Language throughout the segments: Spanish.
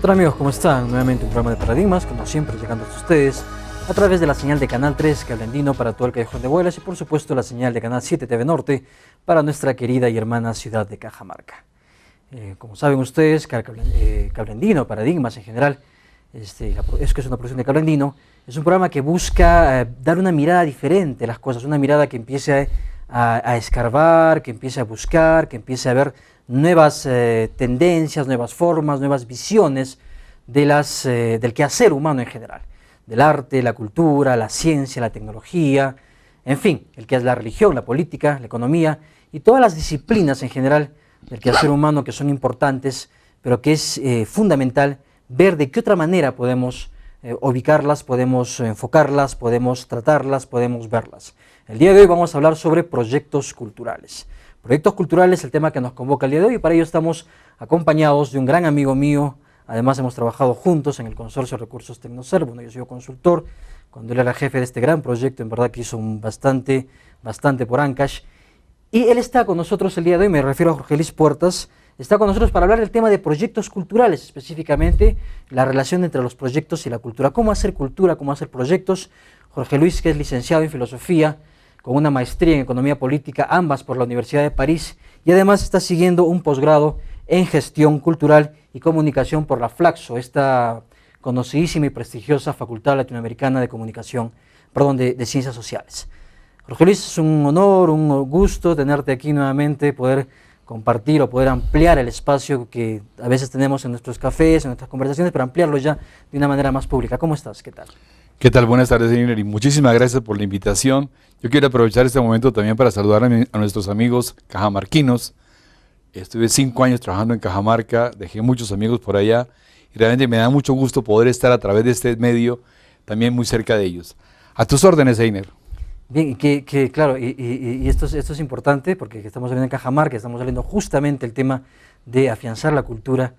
tal amigos? ¿Cómo están? Nuevamente un programa de Paradigmas, como siempre llegando a ustedes a través de la señal de Canal 3 Cable Andino para todo el Callejón de Huaylas y por supuesto la señal de Canal 7 TV Norte para nuestra querida y hermana ciudad de Cajamarca. Como saben ustedes, Cable Andino, Paradigmas en general, es que es una producción de Cable Andino, es un programa que busca dar una mirada diferente a las cosas, una mirada que empiece a escarbar, que empiece a buscar, que empiece a ver nuevas tendencias, nuevas formas, nuevas visiones del quehacer humano en general, del arte, la cultura, la ciencia, la tecnología, en fin, el que es la religión, la política, la economía y todas las disciplinas en general del quehacer humano que son importantes, pero que es fundamental ver de qué otra manera podemos ubicarlas, podemos enfocarlas, podemos tratarlas, podemos verlas. El día de hoy vamos a hablar sobre proyectos culturales. Proyectos culturales es el tema que nos convoca el día de hoy y para ello estamos acompañados de un gran amigo mío. Además hemos trabajado juntos en el Consorcio de Recursos Tecnoser. Bueno, yo soy consultor, cuando él era jefe de este gran proyecto, en verdad que hizo bastante por Ancash. Y él está con nosotros el día de hoy, me refiero a Jorge Luis Puertas, está con nosotros para hablar del tema de proyectos culturales, específicamente la relación entre los proyectos y la cultura. ¿Cómo hacer cultura? ¿Cómo hacer proyectos? Jorge Luis, que es licenciado en filosofía, con una maestría en economía política, ambas por la Universidad de París, y además está siguiendo un posgrado en gestión cultural y comunicación por la Flaxo, esta conocidísima y prestigiosa Facultad Latinoamericana de Comunicación, de Ciencias Sociales. Jorge Luis, es un honor, un gusto tenerte aquí nuevamente, poder compartir o poder ampliar el espacio que a veces tenemos en nuestros cafés, en nuestras conversaciones, pero ampliarlo ya de una manera más pública. ¿Cómo estás? ¿Qué tal? ¿Qué tal? Buenas tardes, señor, y muchísimas gracias por la invitación. Yo quiero aprovechar este momento también para saludar a nuestros amigos cajamarquinos. Estuve 5 años trabajando en Cajamarca, dejé muchos amigos por allá y realmente me da mucho gusto poder estar a través de este medio también muy cerca de ellos. A tus órdenes, Einer. Bien, claro, y esto es importante porque estamos hablando en Cajamarca, estamos hablando justamente el tema de afianzar la cultura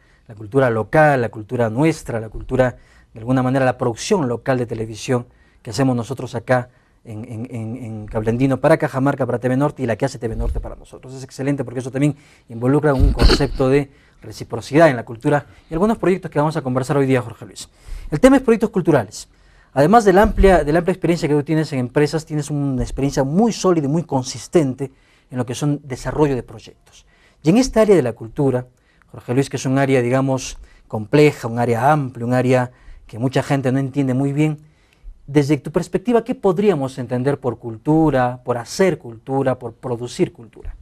local, la cultura nuestra, la cultura, de alguna manera, la producción local de televisión que hacemos nosotros acá en Cable Andino para Cajamarca, para TV Norte y la que hace TV Norte para nosotros. Es excelente porque eso también involucra un concepto de reciprocidad en la cultura y algunos proyectos que vamos a conversar hoy día, Jorge Luis. El tema es proyectos culturales. Además de la amplia experiencia que tú tienes en empresas, tienes una experiencia muy sólida y muy consistente en lo que son desarrollo de proyectos. Y en esta área de la cultura, Jorge Luis, que es un área, digamos, compleja, un área amplia, un área que mucha gente no entiende muy bien, desde tu perspectiva, ¿qué podríamos entender por cultura, por hacer cultura, por producir cultura?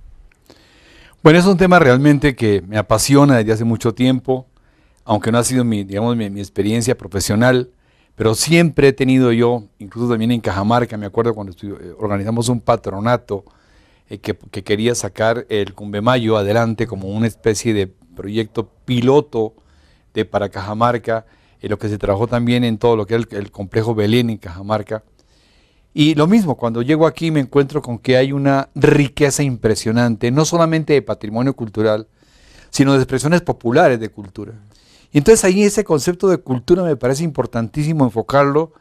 Bueno, es un tema realmente que me apasiona desde hace mucho tiempo, aunque no ha sido mi experiencia profesional, pero siempre he tenido yo, incluso también en Cajamarca, me acuerdo cuando organizamos un patronato que quería sacar el Cumbemayo adelante como una especie de proyecto piloto para Cajamarca, lo que se trabajó también en todo lo que es el complejo Belén en Cajamarca. Y lo mismo, cuando llego aquí me encuentro con que hay una riqueza impresionante, no solamente de patrimonio cultural, sino de expresiones populares de cultura. Y entonces ahí ese concepto de cultura me parece importantísimo enfocarlo,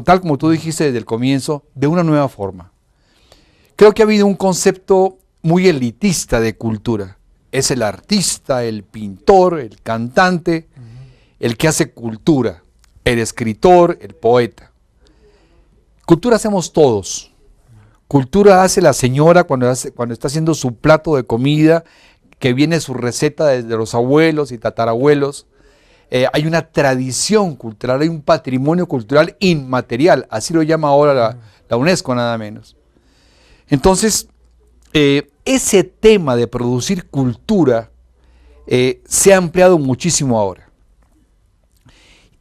tal como tú dijiste desde el comienzo, de una nueva forma. Creo que ha habido un concepto muy elitista de cultura. Es el artista, el pintor, el cantante, el que hace cultura, el escritor, el poeta. Cultura hacemos todos. Cultura hace la señora cuando está haciendo su plato de comida, que viene su receta desde los abuelos y tatarabuelos. Hay una tradición cultural, hay un patrimonio cultural inmaterial, así lo llama ahora la UNESCO, nada menos. Entonces, ese tema de producir cultura se ha ampliado muchísimo ahora.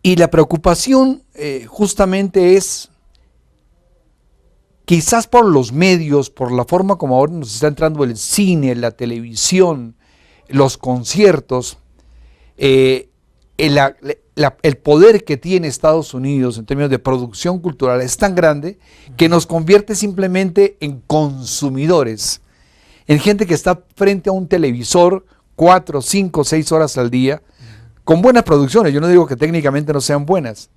Y la preocupación justamente es, quizás por los medios, por la forma como ahora nos está entrando el cine, la televisión, los conciertos, el poder que tiene Estados Unidos en términos de producción cultural es tan grande que nos convierte simplemente en consumidores, en gente que está frente a un televisor 4, 5, 6 horas al día, con buenas producciones. Yo no digo que técnicamente no sean buenas,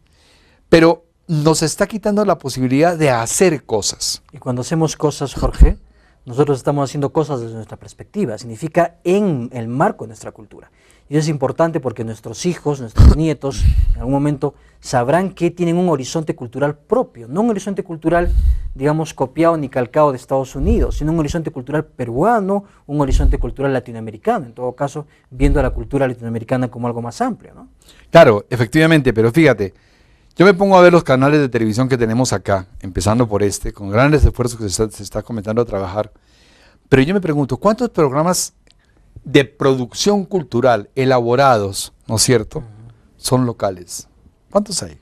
pero nos está quitando la posibilidad de hacer cosas. Y cuando hacemos cosas, Jorge, nosotros estamos haciendo cosas desde nuestra perspectiva, significa en el marco de nuestra cultura. Y eso es importante porque nuestros hijos, nuestros nietos, en algún momento sabrán que tienen un horizonte cultural propio, no un horizonte cultural, digamos, copiado ni calcado de Estados Unidos, sino un horizonte cultural peruano, un horizonte cultural latinoamericano, en todo caso, viendo a la cultura latinoamericana como algo más amplio, ¿no? Claro, efectivamente, pero fíjate, yo me pongo a ver los canales de televisión que tenemos acá, empezando por este, con grandes esfuerzos que se está comenzando a trabajar, pero yo me pregunto, ¿cuántos programas de producción cultural elaborados, ¿no es cierto?, son locales? ¿Cuántos hay?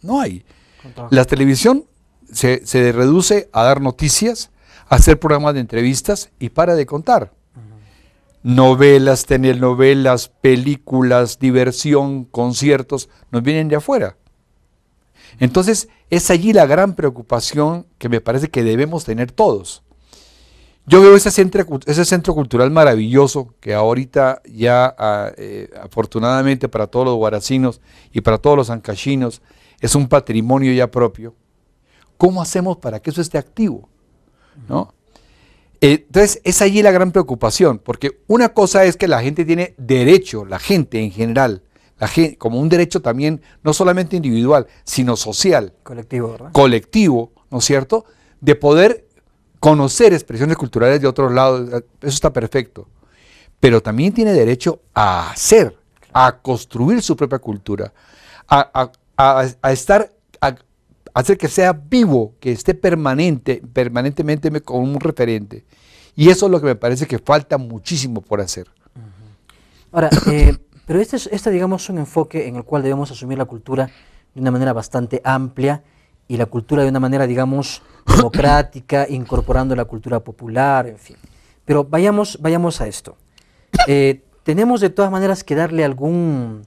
No hay. La televisión se reduce a dar noticias, a hacer programas de entrevistas y para de contar. Novelas, telenovelas, películas, diversión, conciertos, nos vienen de afuera. Entonces, es allí la gran preocupación que me parece que debemos tener todos. Yo veo ese centro cultural maravilloso que ahorita ya, afortunadamente para todos los guaracinos y para todos los ancachinos, es un patrimonio ya propio. ¿Cómo hacemos para que eso esté activo? ¿No? Entonces, es allí la gran preocupación, porque una cosa es que la gente tiene derecho, la gente en general, como un derecho también, no solamente individual, sino social. Colectivo, ¿verdad? Colectivo, ¿no es cierto?, de poder conocer expresiones culturales de otros lados, eso está perfecto. Pero también tiene derecho a hacer, a construir su propia cultura, a hacer que sea vivo, que esté permanentemente como un referente. Y eso es lo que me parece que falta muchísimo por hacer. Ahora, pero este digamos, es un enfoque en el cual debemos asumir la cultura de una manera bastante amplia y la cultura de una manera, digamos, democrática, incorporando la cultura popular, en fin. Pero vayamos a esto. Tenemos de todas maneras que darle algún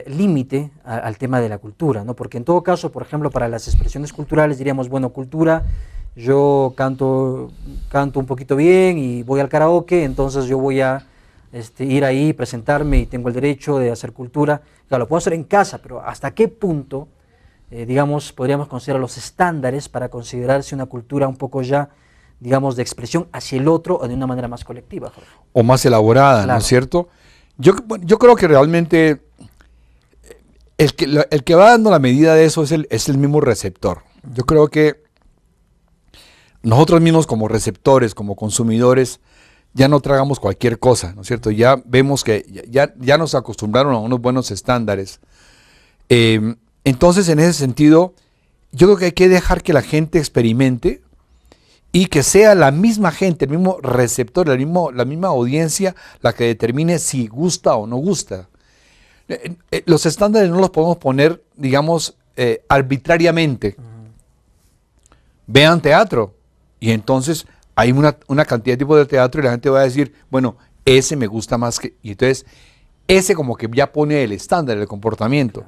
límite al tema de la cultura, ¿no? Porque en todo caso, por ejemplo, para las expresiones culturales diríamos, bueno, cultura, yo canto un poquito bien y voy al karaoke, entonces yo voy a ir ahí, presentarme y tengo el derecho de hacer cultura. Claro, lo puedo hacer en casa, pero ¿hasta qué punto, digamos, podríamos considerar los estándares para considerarse una cultura un poco ya, digamos, de expresión hacia el otro o de una manera más colectiva, Jorge? O más elaborada, claro, ¿no es cierto? Yo creo que realmente el que va dando la medida de eso es el mismo receptor. Yo creo que nosotros mismos como receptores, como consumidores, ya no tragamos cualquier cosa, ¿no es cierto? Ya vemos que ya nos acostumbraron a unos buenos estándares. Entonces, en ese sentido, yo creo que hay que dejar que la gente experimente y que sea la misma gente, el mismo receptor, la misma audiencia la que determine si gusta o no gusta. Los estándares no los podemos poner, digamos, arbitrariamente. Vean teatro y entonces hay una cantidad de tipos de teatro y la gente va a decir, bueno, ese me gusta más que... Y entonces, ese como que ya pone el estándar, el comportamiento.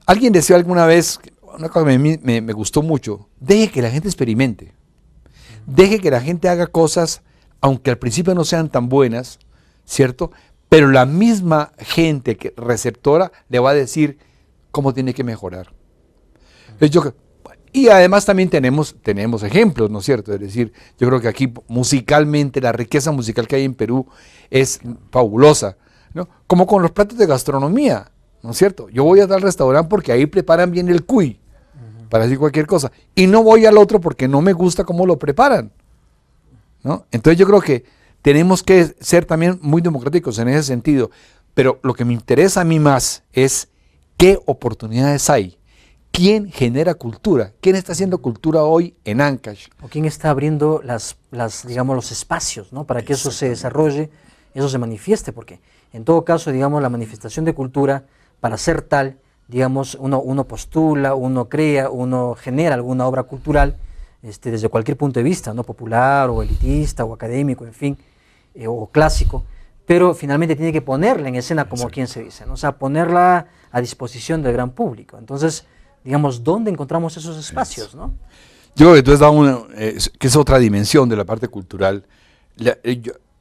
Alguien decía alguna vez, una cosa que me gustó mucho, deje que la gente experimente. Deje que la gente haga cosas, aunque al principio no sean tan buenas, ¿cierto? Pero la misma gente receptora le va a decir cómo tiene que mejorar. Entonces y además también tenemos ejemplos, ¿no es cierto? Es decir, yo creo que aquí musicalmente, la riqueza musical que hay en Perú es fabulosa, ¿no? Como con los platos de gastronomía, ¿no es cierto? Yo voy a tal restaurante porque ahí preparan bien el cuy, para decir cualquier cosa, y no voy al otro porque no me gusta cómo lo preparan, ¿no? Entonces yo creo que tenemos que ser también muy democráticos en ese sentido, pero lo que me interesa a mí más es qué oportunidades hay. ¿Quién genera cultura? ¿Quién está haciendo cultura hoy en Ancash? O quién está abriendo digamos, los espacios, ¿no? Para que eso se desarrolle, eso se manifieste, porque en todo caso, digamos, la manifestación de cultura, para ser tal, digamos, uno postula, uno crea, uno genera alguna obra cultural desde cualquier punto de vista, ¿no? Popular o elitista o académico, en fin, o clásico, pero finalmente tiene que ponerla en escena como quien se dice, ¿no? O sea, ponerla a disposición del gran público. Entonces, digamos, ¿dónde encontramos esos espacios, no? Yo creo que tú has dado que es otra dimensión de la parte cultural.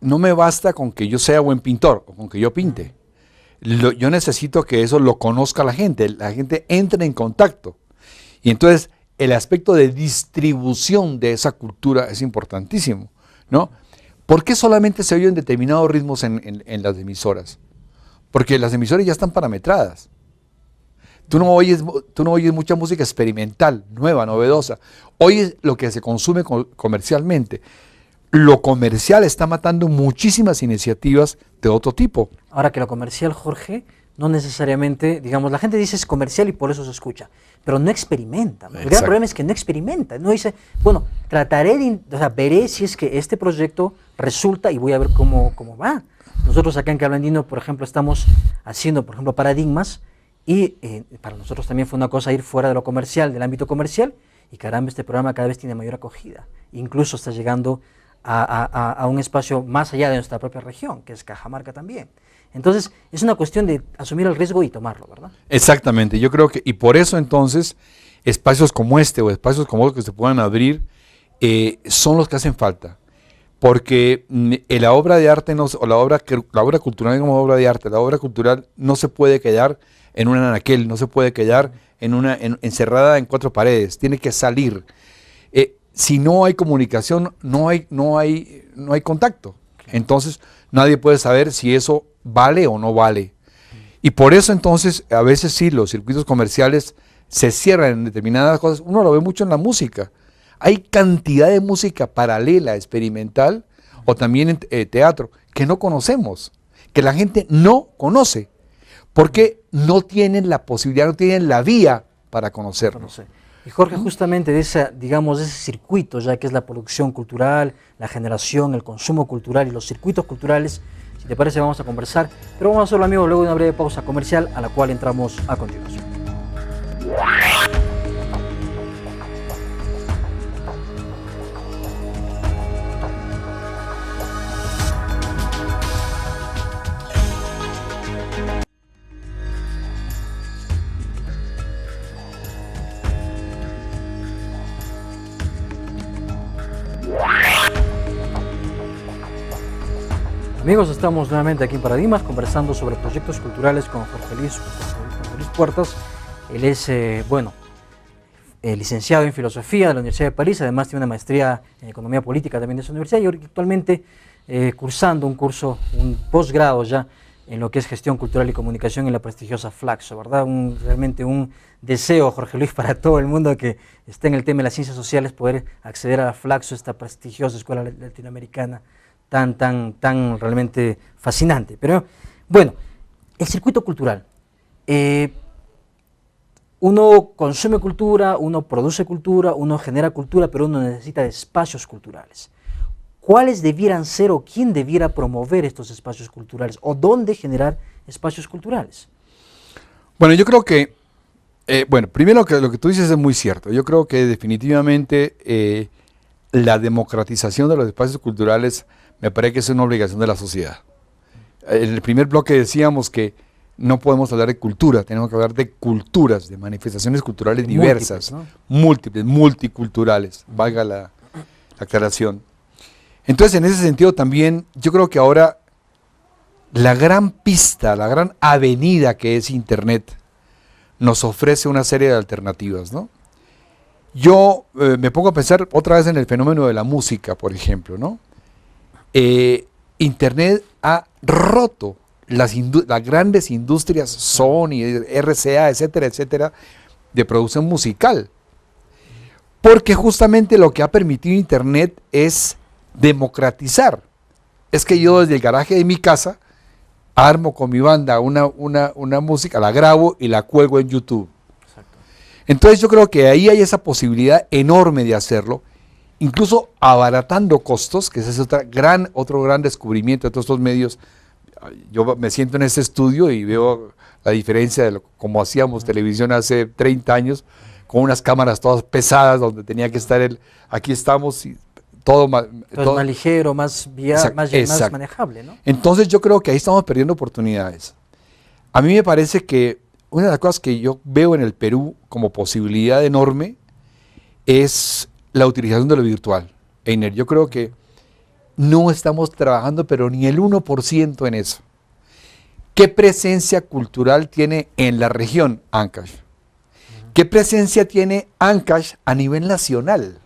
No me basta con que yo sea buen pintor o con que yo pinte. Yo necesito que eso lo conozca la gente entre en contacto. Y entonces el aspecto de distribución de esa cultura es importantísimo, ¿no? ¿Por qué solamente se oyen determinados ritmos en las emisoras? porque las emisoras ya están parametradas. Tú no oyes mucha música experimental, nueva, novedosa. Oyes lo que se consume comercialmente. Lo comercial está matando muchísimas iniciativas de otro tipo. Ahora que lo comercial, Jorge, no necesariamente, digamos, la gente dice es comercial y por eso se escucha, pero no experimenta. El gran problema es que no experimenta. No dice, bueno, veré si es que este proyecto resulta y voy a ver cómo va. Nosotros acá en Cable Andino, por ejemplo, estamos haciendo, por ejemplo, paradigmas y para nosotros también fue una cosa ir fuera de lo comercial, del ámbito comercial, y caramba, este programa cada vez tiene mayor acogida. Incluso está llegando a un espacio más allá de nuestra propia región, que es Cajamarca también. Entonces, es una cuestión de asumir el riesgo y tomarlo, ¿verdad? Exactamente, yo creo que, y por eso entonces, espacios como este o espacios como los que se puedan abrir, son los que hacen falta. Porque la obra de arte, la obra cultural como obra de arte, la obra cultural no se puede quedar en un anaquel, no se puede quedar encerrada en cuatro paredes, tiene que salir. Si no hay comunicación, no hay contacto. Entonces, nadie puede saber si eso vale o no vale. Y por eso entonces, a veces sí, los circuitos comerciales se cierran en determinadas cosas. Uno lo ve mucho en la música. Hay cantidad de música paralela, experimental, o también en teatro, que no conocemos, que la gente no conoce, porque no tienen la posibilidad, no tienen la vía para conocerlo. Y Jorge, justamente de ese circuito, ya que es la producción cultural, la generación, el consumo cultural y los circuitos culturales, si te parece vamos a conversar, pero vamos a hacerlo, amigo, luego de una breve pausa comercial a la cual entramos a continuación. Amigos, estamos nuevamente aquí en Paradigmas conversando sobre proyectos culturales con Jorge Luis Puertas. Él es, licenciado en Filosofía de la Universidad de París, además tiene una maestría en Economía Política también de su universidad y actualmente cursando un posgrado ya en lo que es Gestión Cultural y Comunicación en la prestigiosa Flaxo, ¿verdad? Realmente un deseo, Jorge Luis, para todo el mundo que esté en el tema de las ciencias sociales poder acceder a la Flaxo, esta prestigiosa escuela latinoamericana tan realmente fascinante. Pero bueno, el circuito cultural. Uno consume cultura, uno produce cultura, uno genera cultura, pero uno necesita de espacios culturales. ¿Cuáles debieran ser o quién debiera promover estos espacios culturales o dónde generar espacios culturales? Bueno, yo creo que, primero que lo que tú dices es muy cierto. Yo creo que definitivamente la democratización de los espacios culturales me parece que es una obligación de la sociedad. En el primer bloque decíamos que no podemos hablar de cultura, tenemos que hablar de culturas, de manifestaciones culturales diversas, múltiples, multiculturales, valga la aclaración. Entonces, en ese sentido también, yo creo que ahora la gran pista, la gran avenida que es Internet, nos ofrece una serie de alternativas, ¿no? Yo me pongo a pensar otra vez en el fenómeno de la música, por ejemplo, ¿no? Internet ha roto las grandes industrias Sony, RCA, etcétera, etcétera, de producción musical. Porque justamente lo que ha permitido Internet es democratizar. Es que yo desde el garaje de mi casa armo con mi banda una música, la grabo y la cuelgo en YouTube. Exacto. Entonces yo creo que ahí hay esa posibilidad enorme de hacerlo, incluso abaratando costos, que ese es otro gran descubrimiento de todos estos medios. Yo me siento en este estudio y veo la diferencia de cómo hacíamos televisión hace 30 años, con unas cámaras todas pesadas, donde tenía que estar aquí estamos, y todo más ligero, más manejable, ¿no? Entonces yo creo que ahí estamos perdiendo oportunidades. A mí me parece que una de las cosas que yo veo en el Perú como posibilidad enorme es la utilización de lo virtual. Einer, yo creo que no estamos trabajando, pero ni el 1% en eso. ¿Qué presencia cultural tiene en la región Ancash? ¿Qué presencia tiene Ancash a nivel nacional?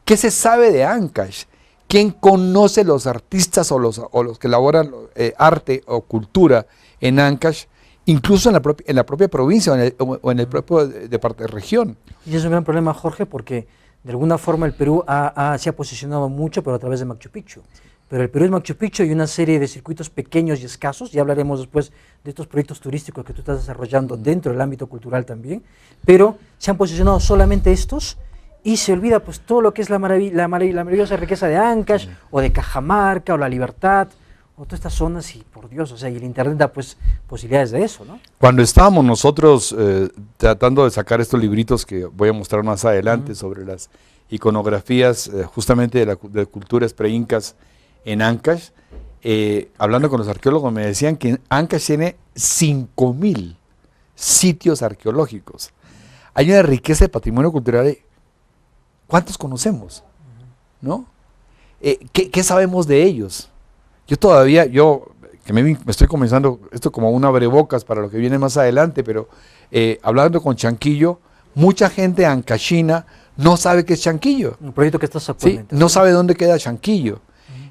¿Qué se sabe de Ancash? ¿Quién conoce los artistas o los que elaboran arte o cultura en Ancash, incluso en la propia provincia o en el propio de región? Y es un gran problema, Jorge, porque de alguna forma el Perú se ha posicionado mucho, pero a través de Machu Picchu. Pero el Perú es Machu Picchu y una serie de circuitos pequeños y escasos. Ya hablaremos después de estos proyectos turísticos que tú estás desarrollando dentro del ámbito cultural también. Pero se han posicionado solamente estos y se olvida pues todo lo que es la maravillosa riqueza de Ancash o de Cajamarca o La Libertad o todas estas zonas. Y por Dios, o sea, y el internet da pues posibilidades de eso, ¿no? Cuando estábamos nosotros tratando de sacar estos libritos que voy a mostrar más adelante sobre las iconografías justamente de culturas pre-incas en Ancash, hablando con los arqueólogos me decían que Ancash tiene 5.000 sitios arqueológicos. Hay una riqueza de patrimonio cultural. ¿Cuántos conocemos? ¿No? ¿Qué sabemos de ellos? Que me estoy comenzando esto como un abrebocas para lo que viene más adelante, pero hablando con Chanquillo, mucha gente ancashina no sabe qué es Chanquillo. Un proyecto que estás actualmente. ¿Sí? No sabe dónde queda Chanquillo.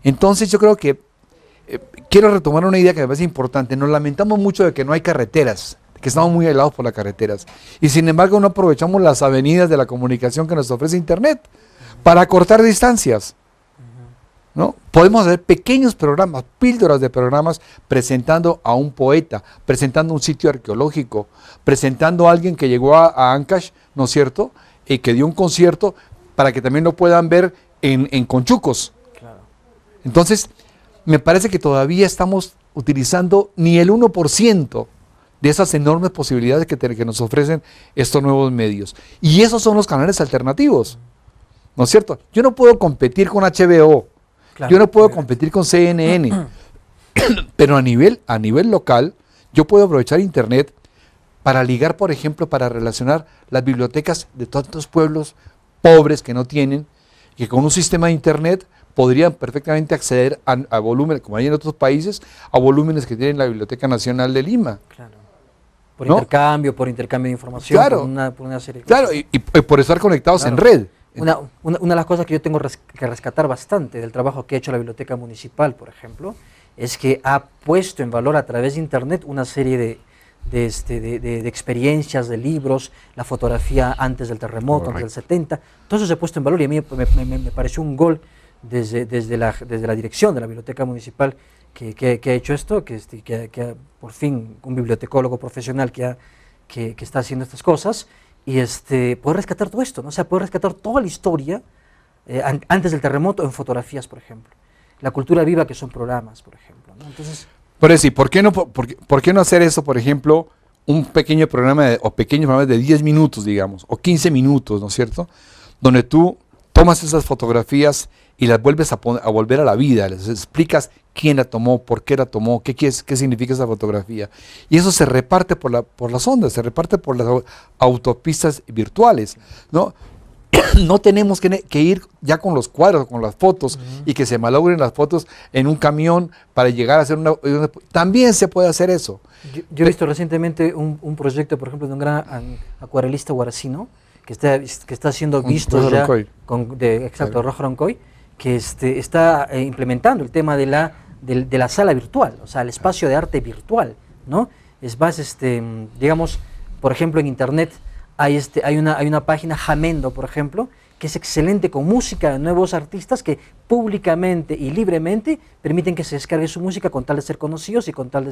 Entonces yo creo que quiero retomar una idea que me parece importante. Nos lamentamos mucho de que no hay carreteras, que estamos muy aislados por las carreteras. Y sin embargo no aprovechamos las avenidas de la comunicación que nos ofrece Internet para cortar distancias. ¿No? Podemos hacer pequeños programas, píldoras de programas, presentando a un poeta, presentando un sitio arqueológico, presentando a alguien que llegó a Ancash, ¿no es cierto? Y que dio un concierto para que también lo puedan ver en Conchucos. Claro. Entonces, me parece que todavía estamos utilizando ni el 1% de esas enormes posibilidades que nos ofrecen estos nuevos medios. Y esos son los canales alternativos, ¿no es cierto? Yo no puedo competir con HBO, claro, yo no puedo competir con CNN, pero a nivel local, yo puedo aprovechar Internet para ligar, por ejemplo, para relacionar las bibliotecas de tantos pueblos pobres que no tienen, que con un sistema de Internet podrían perfectamente acceder a volúmenes, como hay en otros países, a volúmenes que tiene la Biblioteca Nacional de Lima. Claro. Por intercambio de información, claro, por una serie de cosas. Claro, y por estar conectados en red. Una de las cosas que yo tengo que rescatar bastante del trabajo que ha hecho la Biblioteca Municipal, por ejemplo, es que ha puesto en valor a través de Internet una serie de experiencias, de libros, la fotografía antes del terremoto, antes del 70, todo eso se ha puesto en valor y a mí me pareció un gol desde la dirección de la Biblioteca Municipal que ha hecho esto, que por fin un bibliotecólogo profesional que está haciendo estas cosas y poder rescatar todo esto, ¿no? O sea, poder rescatar toda la historia antes del terremoto en fotografías, por ejemplo. La cultura viva, que son programas, por ejemplo, ¿no? Entonces, por eso, ¿por qué no hacer eso, por ejemplo, un pequeño programa o pequeños programas de 10 minutos, digamos, o 15 minutos, ¿no es cierto? Donde tú tomas esas fotografías y las vuelves a volver a la vida, les explicas quién la tomó, por qué la tomó, qué significa esa fotografía. Y eso se reparte por las ondas, se reparte por las autopistas virtuales, ¿no? No tenemos que ir ya con los cuadros, con las fotos, y que se malogren las fotos en un camión para llegar a hacer también se puede hacer eso. Yo he visto recientemente un proyecto, por ejemplo, de un gran acuarelista guaracino, que está siendo visto ya, Rojo Roncoy, que está implementando el tema de la sala virtual, o sea, el espacio de arte virtual, ¿no? Es más, digamos, por ejemplo, en Internet hay una página, Jamendo, por ejemplo, que es excelente con música de nuevos artistas que públicamente y libremente permiten que se descargue su música con tal de ser conocidos y con tal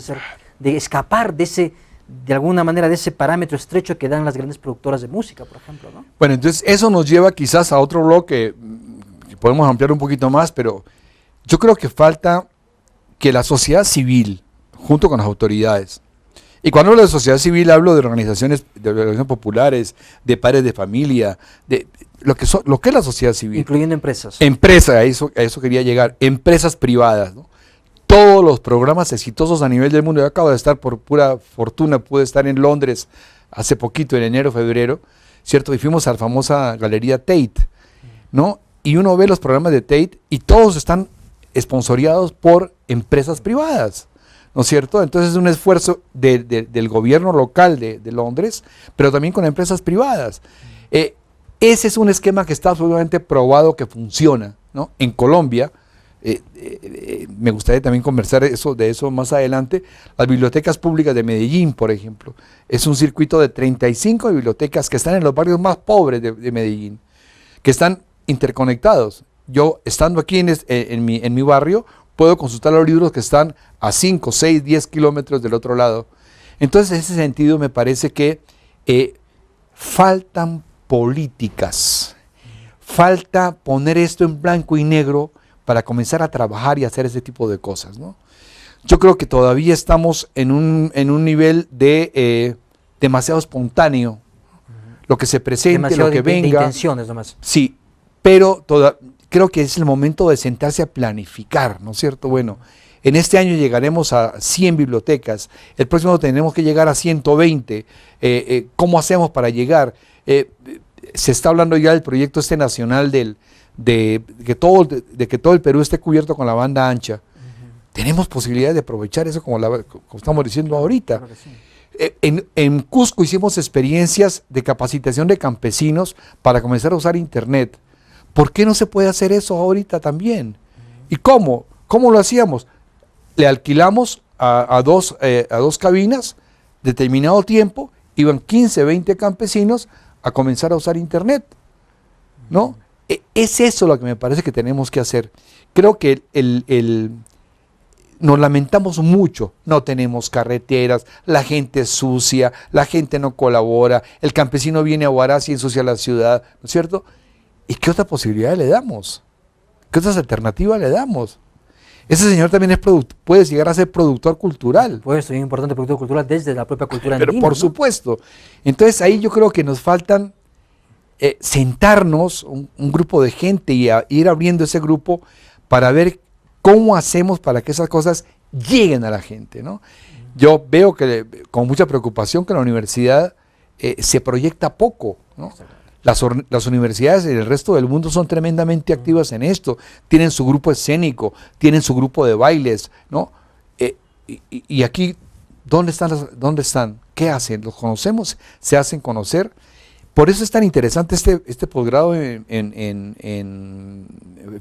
de escapar de alguna manera de ese parámetro estrecho que dan las grandes productoras de música, por ejemplo, ¿no? Bueno, entonces eso nos lleva quizás a otro bloque que podemos ampliar un poquito más, pero yo creo que falta que la sociedad civil, junto con las autoridades, y cuando hablo de sociedad civil hablo de organizaciones populares, de padres de familia, de lo que es la sociedad civil. Incluyendo empresas. Empresas, a eso quería llegar, empresas privadas, ¿no? Todos los programas exitosos a nivel del mundo. Yo acabo de estar, por pura fortuna, pude estar en Londres hace poquito, en enero, febrero, ¿cierto? Y fuimos a la famosa galería Tate, ¿no? Y uno ve los programas de Tate y todos están sponsoriados por empresas privadas, ¿no es cierto? Entonces es un esfuerzo del gobierno local de Londres, pero también con empresas privadas. Ese es un esquema que está absolutamente probado que funciona, ¿no? En Colombia, Me gustaría también conversar de eso más adelante. Las bibliotecas públicas de Medellín, por ejemplo, es un circuito de 35 bibliotecas que están en los barrios más pobres de Medellín, que están interconectados. Yo, estando aquí en mi barrio, puedo consultar los libros que están a 5, 6, 10 kilómetros del otro lado. Entonces, en ese sentido, me parece que faltan políticas, falta poner esto en blanco y negro para comenzar a trabajar y hacer ese tipo de cosas, ¿no? Yo creo que todavía estamos en un nivel de demasiado espontáneo, lo que se presente, demasiado lo que de venga. intenciones nomás. Sí, pero creo que es el momento de sentarse a planificar, ¿no es cierto? Bueno, en este año llegaremos a 100 bibliotecas, el próximo tenemos que llegar a 120. ¿Cómo hacemos para llegar? Se está hablando ya del proyecto nacional de que todo el Perú esté cubierto con la banda ancha. Tenemos posibilidad de aprovechar eso como estamos diciendo ahorita. Claro que sí. En Cusco hicimos experiencias de capacitación de campesinos para comenzar a usar internet. ¿Por qué no se puede hacer eso ahorita también? ¿Y cómo? ¿Cómo lo hacíamos? Le alquilamos a dos cabinas, determinado tiempo, iban 15, 20 campesinos a comenzar a usar internet, ¿no? Es eso lo que me parece que tenemos que hacer. Creo que nos lamentamos mucho, no tenemos carreteras, la gente es sucia, la gente no colabora, el campesino viene a Huaraz y ensucia la ciudad, ¿no es cierto? ¿Y qué otra posibilidad le damos? ¿Qué otras alternativas le damos? Ese señor también puede llegar a ser productor cultural. Pues es un importante productor cultural desde la propia cultura Pero andina, por ¿no? supuesto. Entonces ahí yo creo que nos faltan sentarnos un grupo de gente y ir abriendo ese grupo para ver cómo hacemos para que esas cosas lleguen a la gente, ¿no? Yo veo con mucha preocupación que la universidad se proyecta poco, ¿no? Las universidades en el resto del mundo son tremendamente activas en esto, tienen su grupo escénico, tienen su grupo de bailes, ¿no? Y aquí, ¿dónde están? ¿Qué hacen? ¿Los conocemos? ¿Se hacen conocer? Por eso es tan interesante este posgrado en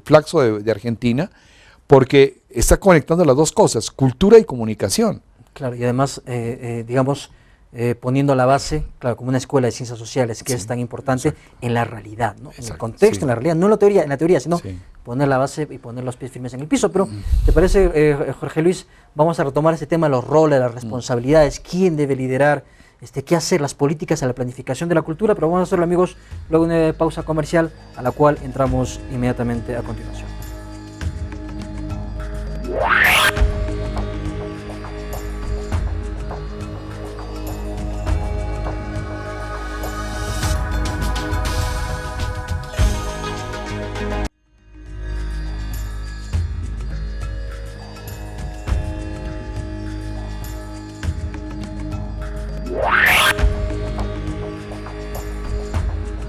Flaxo de Argentina, porque está conectando las dos cosas, cultura y comunicación. Claro, y además, digamos, poniendo la base, claro, como una escuela de ciencias sociales, que es tan importante en la realidad, ¿no? En el contexto, en la realidad, no en la teoría, sino poner la base y poner los pies firmes en el piso. Pero, ¿te parece, Jorge Luis? Vamos a retomar este tema, los roles, las responsabilidades, quién debe liderar, qué hacer, las políticas a la planificación de la cultura, pero vamos a hacerlo, amigos, luego de una pausa comercial, a la cual entramos inmediatamente a continuación.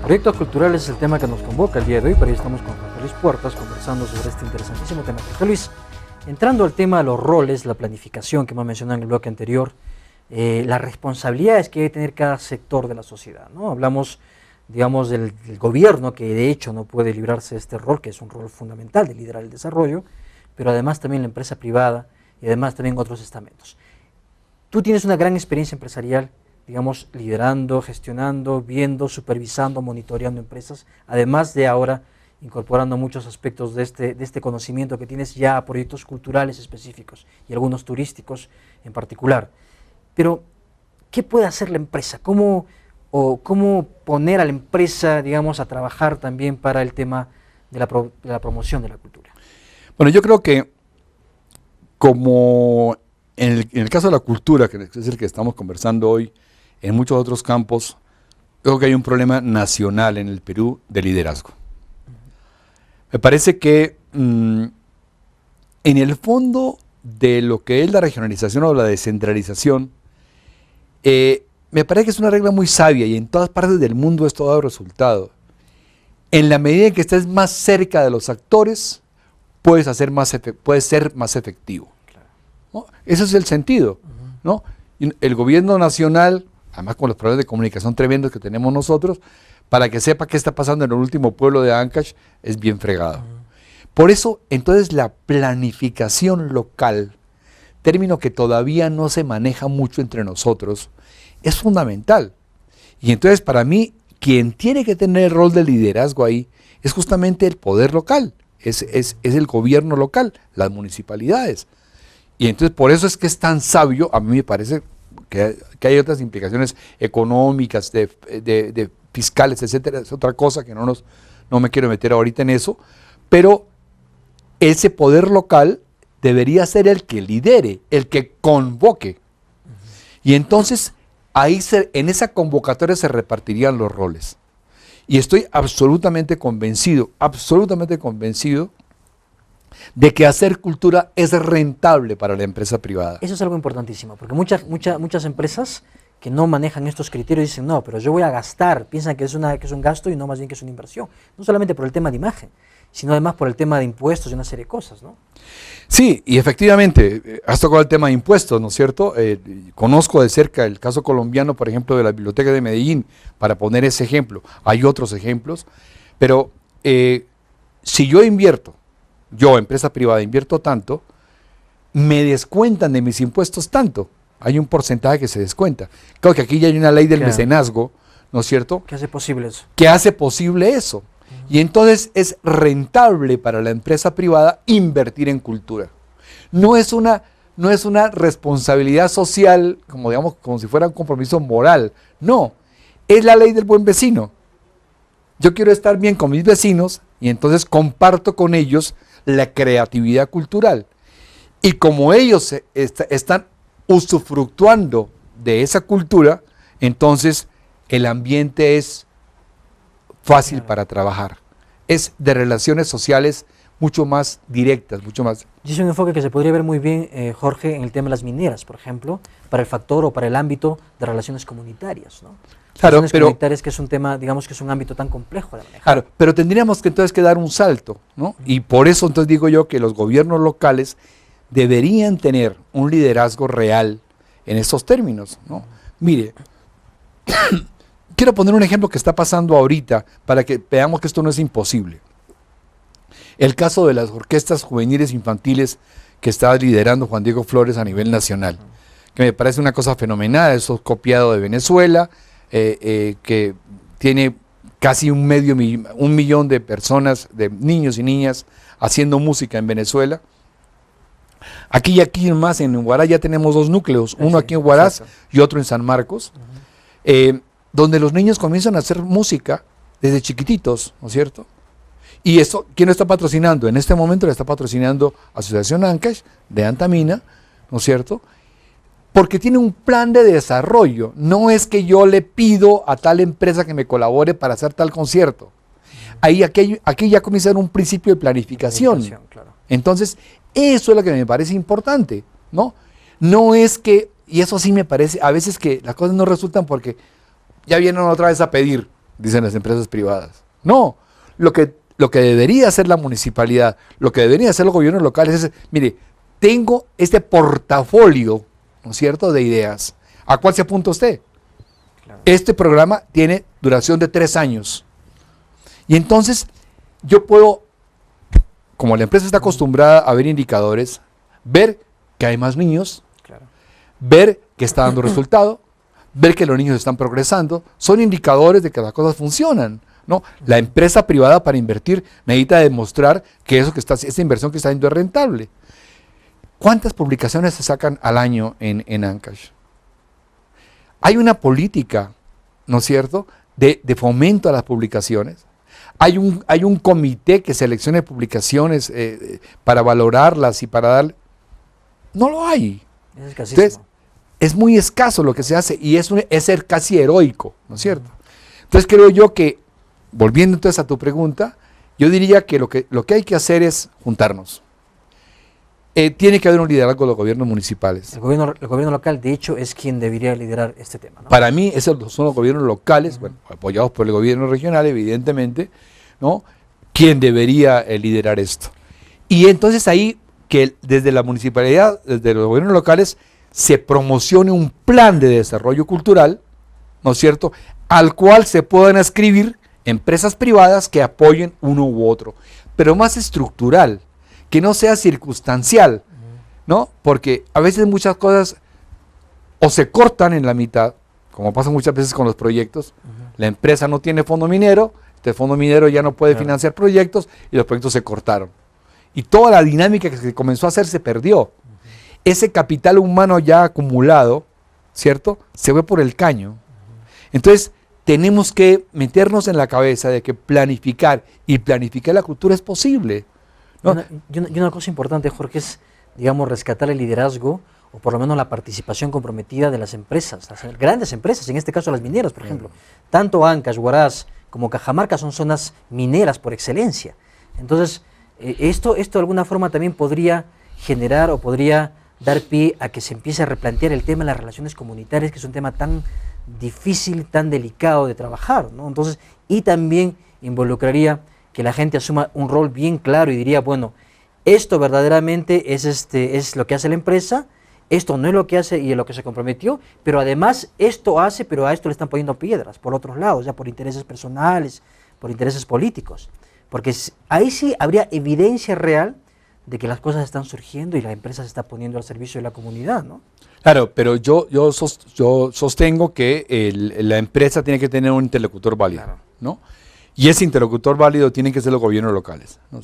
Proyectos culturales es el tema que nos convoca el día de hoy, pero hoy estamos con Jorge Luis Puertas conversando sobre este interesantísimo tema. Jorge Luis, entrando al tema de los roles, la planificación que hemos mencionado en el bloque anterior, las responsabilidades que debe tener cada sector de la sociedad, ¿no? Hablamos, digamos, del gobierno, que de hecho no puede librarse de este rol, que es un rol fundamental de liderar el desarrollo, pero además también la empresa privada y además también otros estamentos. Tú tienes una gran experiencia empresarial, digamos, liderando, gestionando, viendo, supervisando, monitoreando empresas, además de ahora incorporando muchos aspectos de este conocimiento que tienes ya a proyectos culturales específicos y algunos turísticos en particular. Pero, ¿qué puede hacer la empresa? ¿Cómo poner a la empresa, digamos, a trabajar también para el tema de la promoción de la cultura? Bueno, yo creo que como en el caso de la cultura, que es el que estamos conversando hoy, en muchos otros campos, creo que hay un problema nacional en el Perú de liderazgo. Me parece que en el fondo de lo que es la regionalización o la descentralización, me parece que es una regla muy sabia y en todas partes del mundo esto ha dado resultado. En la medida en que estés más cerca de los actores, puedes ser más efectivo, ¿no? Ese es el sentido, ¿no? Y el gobierno nacional, además con los problemas de comunicación tremendos que tenemos nosotros, para que sepa qué está pasando en el último pueblo de Ancash, es bien fregado. Por eso, entonces, la planificación local, término que todavía no se maneja mucho entre nosotros, es fundamental. Y entonces, para mí, quien tiene que tener el rol de liderazgo ahí es justamente el poder local, es el gobierno local, las municipalidades. Y entonces, por eso es que es tan sabio, a mí me parece que hay otras implicaciones económicas, de fiscales, etcétera, es otra cosa que no me quiero meter ahorita en eso, pero ese poder local debería ser el que lidere, el que convoque. Y entonces, ahí en esa convocatoria se repartirían los roles. Y estoy absolutamente convencido de que hacer cultura es rentable para la empresa privada. Eso es algo importantísimo, porque muchas empresas que no manejan estos criterios dicen, no, pero yo voy a gastar, piensan que es un gasto y no más bien que es una inversión. No solamente por el tema de imagen, sino además por el tema de impuestos y una serie de cosas, ¿no? Sí, y efectivamente, has tocado el tema de impuestos, ¿no es cierto? Conozco de cerca el caso colombiano, por ejemplo, de la Biblioteca de Medellín, para poner ese ejemplo. Hay otros ejemplos, pero si yo invierto, empresa privada, invierto tanto, me descuentan de mis impuestos tanto. Hay un porcentaje que se descuenta. Claro que aquí ya hay una ley del mecenazgo, ¿no es cierto? ¿Qué hace posible eso? Que hace posible eso. Y entonces es rentable para la empresa privada invertir en cultura. No es una responsabilidad social, como si fuera un compromiso moral. No, es la ley del buen vecino. Yo quiero estar bien con mis vecinos y entonces comparto con ellos la creatividad cultural. Y como ellos están usufructuando de esa cultura, entonces el ambiente es fácil para trabajar. Es de relaciones sociales mucho más directas, mucho más... Y es un enfoque que se podría ver muy bien, Jorge, en el tema de las mineras, por ejemplo, para el factor o para el ámbito de relaciones comunitarias, ¿no? Claro, relaciones comunitarias, que es un tema, digamos que es un ámbito tan complejo de manejar. Claro, pero tendríamos que entonces dar un salto, ¿no? Y por eso entonces digo yo que los gobiernos locales deberían tener un liderazgo real en estos términos, ¿no? Mire, quiero poner un ejemplo que está pasando ahorita para que veamos que esto no es imposible. El caso de las orquestas juveniles infantiles que está liderando Juan Diego Flores a nivel nacional, que me parece una cosa fenomenal. Eso es copiado de Venezuela, que tiene casi un millón de personas, de niños y niñas haciendo música en Venezuela. Aquí más en Huaraz ya tenemos dos núcleos, uno aquí en Huaraz y otro en San Marcos, donde los niños comienzan a hacer música desde chiquititos, ¿no es cierto? Y eso, ¿quién lo está patrocinando? En este momento lo está patrocinando Asociación Ancash, de Antamina, ¿no es cierto? Porque tiene un plan de desarrollo. No es que yo le pido a tal empresa que me colabore para hacer tal concierto. Aquí ya comienza a haber un principio de planificación. Claro. Entonces, eso es lo que me parece importante, ¿no? No es que, y eso sí me parece, a veces que las cosas no resultan porque ya vienen otra vez a pedir, dicen las empresas privadas. No, lo que debería hacer la municipalidad, lo que deberían hacer los gobiernos locales es, mire, tengo este portafolio, ¿no es cierto?, de ideas. ¿A cuál se apunta usted? Claro. Este programa tiene duración de 3 años. Y entonces yo puedo, como la empresa está acostumbrada a ver indicadores, ver que hay más niños, claro, ver que está dando resultado, ver que los niños están progresando, son indicadores de que las cosas funcionan, ¿no? La empresa privada para invertir necesita demostrar que esa inversión que está haciendo es rentable. ¿Cuántas publicaciones se sacan al año en Ancash? Hay una política, ¿no es cierto?, de fomento a las publicaciones. Hay un comité que seleccione publicaciones para valorarlas y para dar... No lo hay. Es escasísimo. Entonces, es muy escaso lo que se hace y es ser casi heroico, ¿no es cierto? Entonces creo yo que, volviendo entonces a tu pregunta, yo diría que lo que hay que hacer es juntarnos. Tiene que haber un liderazgo de los gobiernos municipales. El gobierno local, de hecho, es quien debería liderar este tema, ¿no? Para mí, esos son los gobiernos locales, bueno, apoyados por el gobierno regional, evidentemente, ¿no? Quien debería liderar esto. Y entonces ahí, que desde la municipalidad, desde los gobiernos locales, se promocione un plan de desarrollo cultural, ¿no es cierto?, al cual se puedan adscribir empresas privadas que apoyen uno u otro. pero más estructural, que no sea circunstancial, ¿no? Porque a veces muchas cosas o se cortan en la mitad, como pasa muchas veces con los proyectos. La empresa no tiene fondo minero, este fondo minero ya no puede financiar proyectos y los proyectos se cortaron. Y toda la dinámica que se comenzó a hacer se perdió. Ese capital humano ya acumulado, ¿cierto?, se fue por el caño. Entonces, tenemos que meternos en la cabeza de que planificar la cultura es posible, ¿no? Y una cosa importante, Jorge, es, digamos, rescatar el liderazgo o por lo menos la participación comprometida de las empresas, las grandes empresas, en este caso las mineras, por ejemplo. Tanto Ancash, Huaraz como Cajamarca son zonas mineras por excelencia. Entonces, esto de alguna forma también podría generar o podría dar pie a que se empiece a replantear el tema de las relaciones comunitarias, que es un tema tan difícil, tan delicado de trabajar, ¿no? Entonces, y también involucraría que la gente asuma un rol bien claro y diría, bueno, esto verdaderamente es lo que hace la empresa, esto no es lo que hace y es lo que se comprometió, pero además esto hace, pero a esto le están poniendo piedras por otros lados, ya por intereses personales, por intereses políticos, porque ahí sí habría evidencia real de que las cosas están surgiendo y la empresa se está poniendo al servicio de la comunidad, ¿no? Claro, pero yo sostengo que la empresa tiene que tener un interlocutor válido, claro, ¿no? Y ese interlocutor válido tienen que ser los gobiernos locales, ¿no?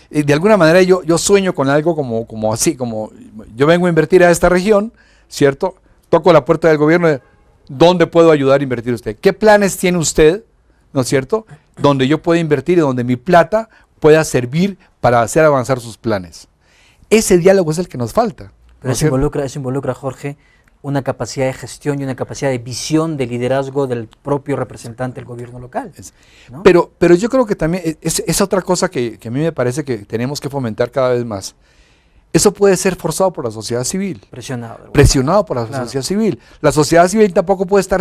De alguna manera yo sueño con algo como así, como yo vengo a invertir a esta región, ¿cierto? Toco la puerta del gobierno de ¿dónde puedo ayudar a invertir usted? ¿Qué planes tiene usted, ¿no es cierto? Donde yo pueda invertir y donde mi plata pueda servir para hacer avanzar sus planes. Ese diálogo es el que nos falta. Pero eso involucra, Jorge, una capacidad de gestión y una capacidad de visión, de liderazgo del propio representante del gobierno local, ¿no? Pero yo creo que también es otra cosa que a mí me parece que tenemos que fomentar cada vez más. Eso puede ser forzado por la sociedad civil. Presionado por la sociedad civil. La sociedad civil tampoco puede estar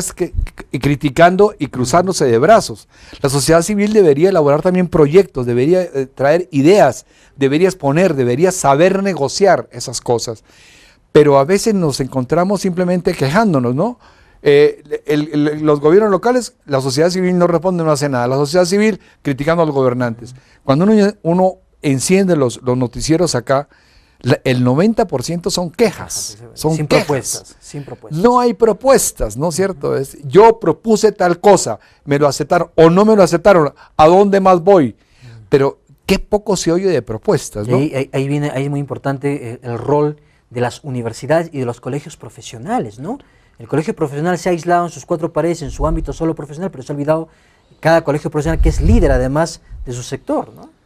criticando y cruzándose de brazos. La sociedad civil debería elaborar también proyectos, debería traer ideas, debería exponer, debería saber negociar esas cosas. Pero a veces nos encontramos simplemente quejándonos, ¿no? Los gobiernos locales, la sociedad civil no responde, no hace nada. La sociedad civil criticando a los gobernantes. Cuando uno enciende los noticieros acá, el 90% son quejas, sin propuestas. No hay propuestas, ¿no es cierto? Yo propuse tal cosa, me lo aceptaron o no me lo aceptaron, ¿a dónde más voy? Pero qué poco se oye de propuestas, ¿no? Ahí es muy importante el rol de las universidades y de los colegios profesionales, ¿no? El colegio profesional se ha aislado en sus cuatro paredes, en su ámbito solo profesional, pero se ha olvidado cada colegio profesional que es líder además de su sector, ¿no?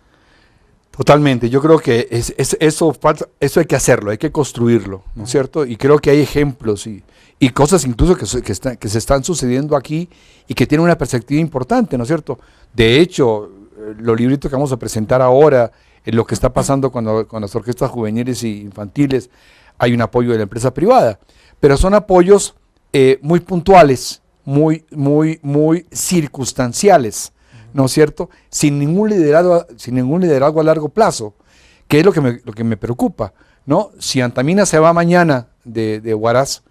Totalmente, yo creo que eso hay que hacerlo, hay que construirlo, ¿no es cierto? Y creo que hay ejemplos y cosas incluso que se están sucediendo aquí y que tienen una perspectiva importante, ¿no es cierto? De hecho, los libritos que vamos a presentar ahora, lo que está pasando con las orquestas juveniles e infantiles, hay un apoyo de la empresa privada, pero son apoyos muy puntuales, muy circunstanciales, ¿no es cierto? Sin ningún liderazgo a largo plazo, que es lo que me preocupa, ¿no? Si Antamina se va mañana de Huaraz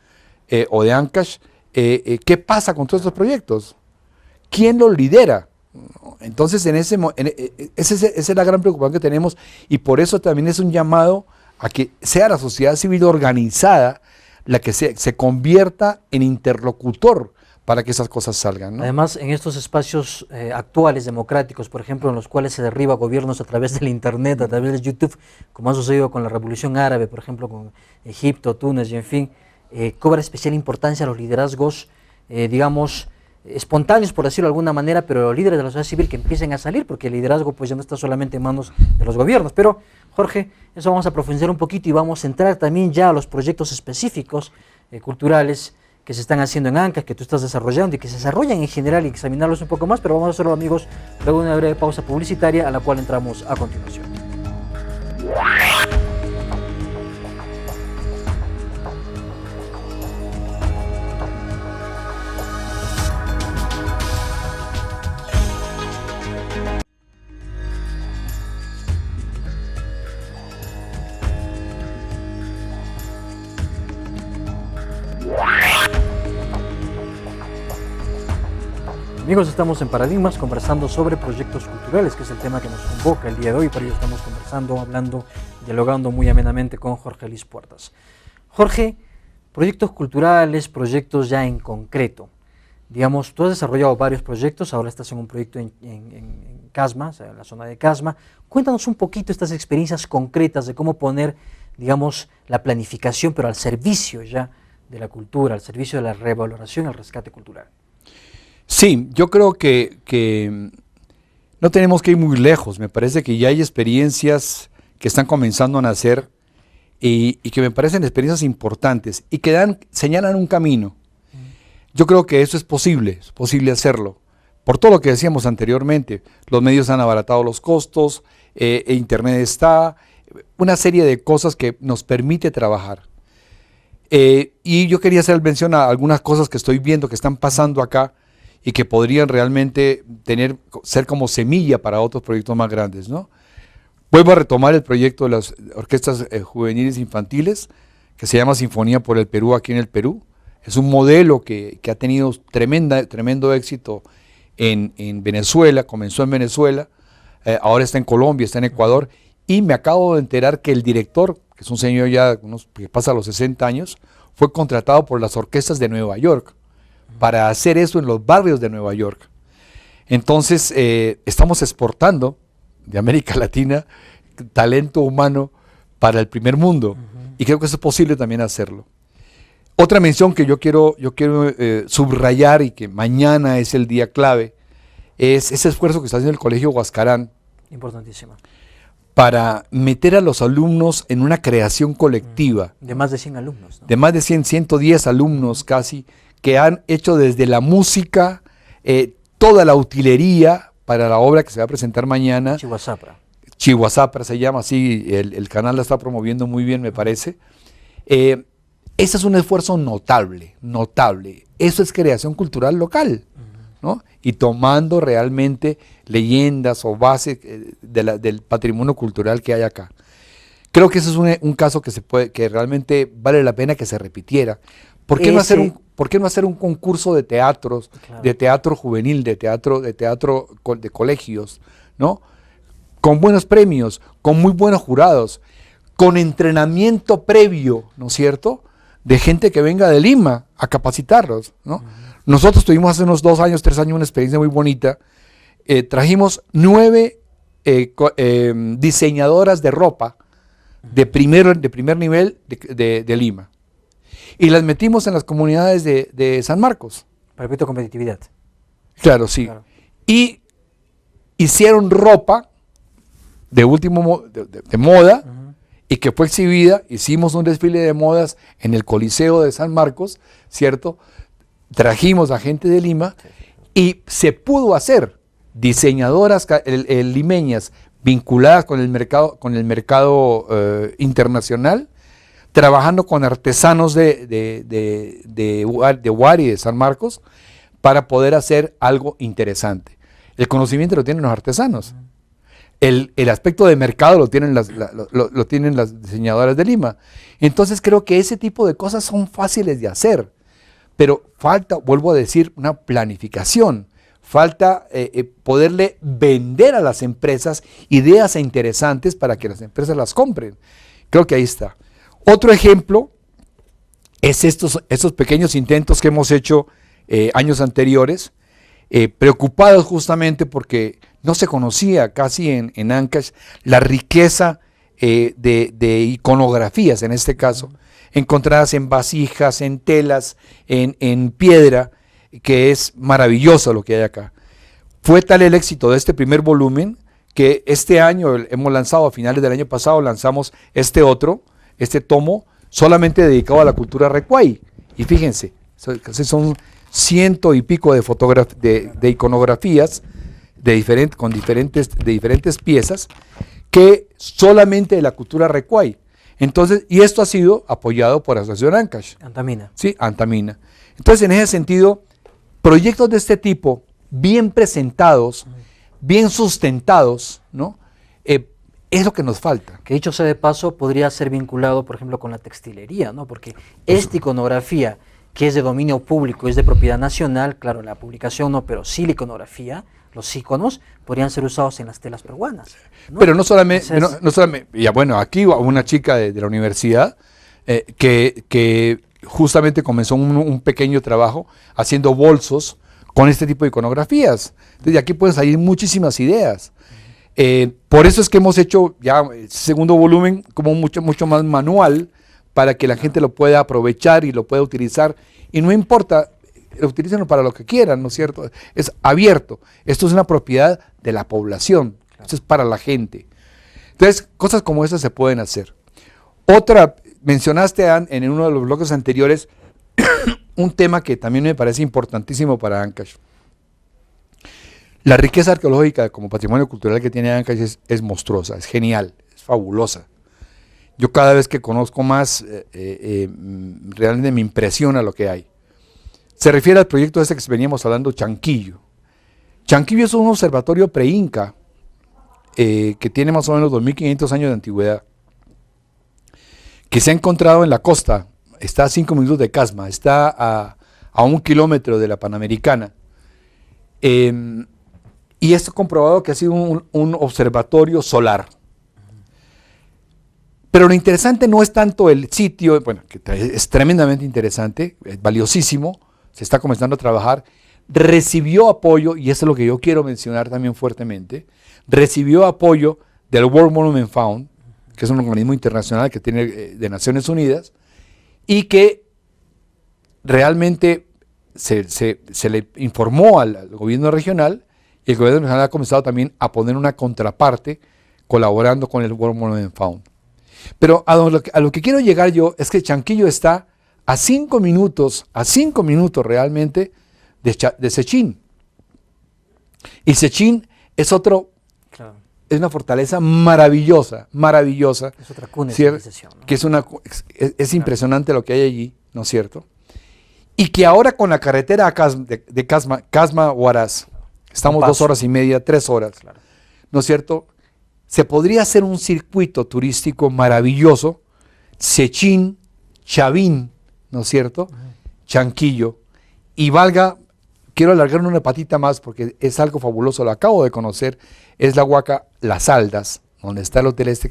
o de Ancash, ¿qué pasa con todos estos proyectos? ¿Quién los lidera? Entonces, esa es la gran preocupación que tenemos y por eso también es un llamado a que sea la sociedad civil organizada la que se convierta en interlocutor para que esas cosas salgan, ¿no? Además, en estos espacios actuales, democráticos, por ejemplo, en los cuales se derriba gobiernos a través del Internet, a través de YouTube, como ha sucedido con la Revolución Árabe, por ejemplo, con Egipto, Túnez y en fin, cobra especial importancia a los liderazgos, digamos, espontáneos, por decirlo de alguna manera, pero los líderes de la sociedad civil que empiecen a salir, porque el liderazgo pues ya no está solamente en manos de los gobiernos. Pero, Jorge, eso vamos a profundizar un poquito y vamos a entrar también ya a los proyectos específicos culturales que se están haciendo en Ancash, que tú estás desarrollando y que se desarrollan en general y examinarlos un poco más, pero vamos a hacerlo, amigos, luego de una breve pausa publicitaria a la cual entramos a continuación. Amigos, estamos en Paradigmas conversando sobre proyectos culturales, que es el tema que nos convoca el día de hoy. Por ello estamos conversando, hablando, dialogando muy amenamente con Jorge Luis Puertas. Jorge, proyectos culturales, proyectos ya en concreto. Digamos, tú has desarrollado varios proyectos, ahora estás en un proyecto en Casma, o sea, en la zona de Casma. Cuéntanos un poquito estas experiencias concretas de cómo poner, digamos, la planificación, pero al servicio ya de la cultura, al servicio de la revaloración, el rescate cultural. Sí, yo creo que no tenemos que ir muy lejos. Me parece que ya hay experiencias que están comenzando a nacer y que me parecen experiencias importantes y que señalan un camino. Yo creo que eso es posible hacerlo. Por todo lo que decíamos anteriormente, los medios han abaratado los costos, Internet está, una serie de cosas que nos permite trabajar. Y yo quería hacer mención a algunas cosas que estoy viendo que están pasando acá y que podrían realmente ser como semilla para otros proyectos más grandes, ¿no? Vuelvo a retomar el proyecto de las orquestas juveniles infantiles, que se llama Sinfonía por el Perú, aquí en el Perú. Es un modelo que ha tenido tremendo éxito en Venezuela, comenzó en Venezuela, ahora está en Colombia, está en Ecuador, y me acabo de enterar que el director, que es un señor ya que pasa los 60 años, fue contratado por las orquestas de Nueva York para hacer eso en los barrios de Nueva York. Entonces, estamos exportando de América Latina talento humano para el primer mundo, y creo que eso es posible también hacerlo. Otra mención que yo quiero subrayar y que mañana es el día clave, es ese esfuerzo que está haciendo el Colegio Huascarán. Importantísimo. Para meter a los alumnos en una creación colectiva. De más de 100 alumnos, ¿no? De más de 110 alumnos casi, que han hecho desde la música, toda la utilería para la obra que se va a presentar mañana. Chihuazapra. Chihuazapra se llama así, el canal la está promoviendo muy bien, me parece. Ese es un esfuerzo notable. Eso es creación cultural local, ¿no? Y tomando realmente leyendas o bases del patrimonio cultural que hay acá. Creo que ese es un caso que realmente vale la pena que se repitiera. ¿Por qué no hacer un concurso de teatros, claro, de teatro juvenil, de teatro de colegios, ¿no? Con buenos premios, con muy buenos jurados, con entrenamiento previo, ¿no es cierto?, de gente que venga de Lima a capacitarlos, ¿no? Nosotros tuvimos hace unos 2 años, 3 años una experiencia muy bonita. Trajimos 9 diseñadoras de ropa de primer nivel de Lima. Y las metimos en las comunidades de San Marcos. Para que competitividad. Claro, sí. Claro. Y hicieron ropa de moda, y que fue exhibida. Hicimos un desfile de modas en el Coliseo de San Marcos, ¿cierto? Trajimos a gente de Lima y se pudo hacer diseñadoras limeñas vinculadas con el mercado internacional, trabajando con artesanos de Huari, de San Marcos, para poder hacer algo interesante. El conocimiento lo tienen los artesanos. El aspecto de mercado lo tienen las diseñadoras de Lima. Entonces creo que ese tipo de cosas son fáciles de hacer, pero falta, vuelvo a decir, una planificación. Falta poderle vender a las empresas ideas interesantes para que las empresas las compren. Creo que ahí está. Otro ejemplo es estos pequeños intentos que hemos hecho años anteriores, preocupados justamente porque no se conocía casi en Ancash la riqueza de iconografías, en este caso, encontradas en vasijas, en telas, en piedra, que es maravilloso lo que hay acá. Fue tal el éxito de este primer volumen que este año hemos lanzado, a finales del año pasado, lanzamos este tomo solamente dedicado a la cultura recuay. Y fíjense, son 100 y pico de iconografías de diferentes piezas que solamente de la cultura recuay. Entonces, y esto ha sido apoyado por la Asociación Ancash. Antamina. Sí, Antamina. Entonces, en ese sentido, proyectos de este tipo, bien presentados, bien sustentados, ¿no? Es lo que nos falta. Que dicho sea de paso, podría ser vinculado, por ejemplo, con la textilería, ¿no? Porque esta iconografía que es de dominio público, es de propiedad nacional, claro, la publicación no, pero sí la iconografía, los iconos podrían ser usados en las telas peruanas, ¿no? Pero no solamente, Entonces, no solamente, ya bueno, aquí una chica de la universidad que justamente comenzó un pequeño trabajo haciendo bolsos con este tipo de iconografías. Entonces de aquí pueden salir muchísimas ideas. Por eso es que hemos hecho ya el segundo volumen como mucho más manual para que la gente lo pueda aprovechar y lo pueda utilizar. Y no importa, utilícenlo para lo que quieran, ¿no es cierto? Es abierto. Esto es una propiedad de la población. Esto es para la gente. Entonces, cosas como esas se pueden hacer. Otra, mencionaste en uno de los bloques anteriores un tema que también me parece importantísimo para Ancash. La riqueza arqueológica como patrimonio cultural que tiene Ancash es monstruosa, es genial, es fabulosa. Yo cada vez que conozco más, realmente me impresiona lo que hay. Se refiere al proyecto ese que veníamos hablando, Chanquillo. Chanquillo es un observatorio pre-inca que tiene más o menos 2500 años de antigüedad, que se ha encontrado en la costa, está a 5 minutos de Casma, está a 1 kilómetro de la Panamericana. Y esto comprobado que ha sido un observatorio solar. Pero lo interesante no es tanto el sitio, bueno, que es tremendamente interesante, es valiosísimo, se está comenzando a trabajar, recibió apoyo, y eso es lo que yo quiero mencionar también fuertemente, recibió apoyo del World Monument Fund, que es un organismo internacional que tiene de Naciones Unidas, y que realmente se le informó al gobierno regional, y el gobierno regional ha comenzado también a poner una contraparte colaborando con el World Monument Fund. Pero a lo que quiero llegar yo es que Chanquillo está a 5 minutos realmente de Sechín. Y Sechín es claro, es una fortaleza maravillosa, es otra cuna de civilización, ¿no? Que es impresionante lo que hay allí, ¿no es cierto? Y que ahora con la carretera de Casma-Huaraz, estamos 2 horas y media, 3 horas, Claro. ¿no es cierto? Se podría hacer un circuito turístico maravilloso, Sechín, Chavín, ¿no es cierto? Chanquillo, y quiero alargarme una patita más porque es algo fabuloso, lo acabo de conocer, es la huaca Las Aldas, donde está el hotel este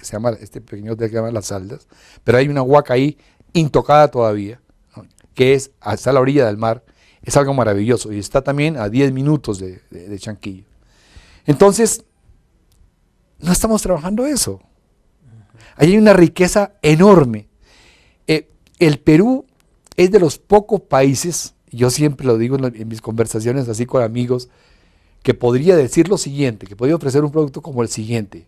pequeño hotel que se llama Las Aldas, pero hay una huaca ahí intocada todavía, ¿no? Que es hasta la orilla del mar, es algo maravilloso, y está también a 10 minutos de Chanquillo. Entonces, no estamos trabajando eso. Ahí hay una riqueza enorme. El Perú es de los pocos países, yo siempre lo digo en mis conversaciones así con amigos, que podría decir lo siguiente, que podría ofrecer un producto como el siguiente.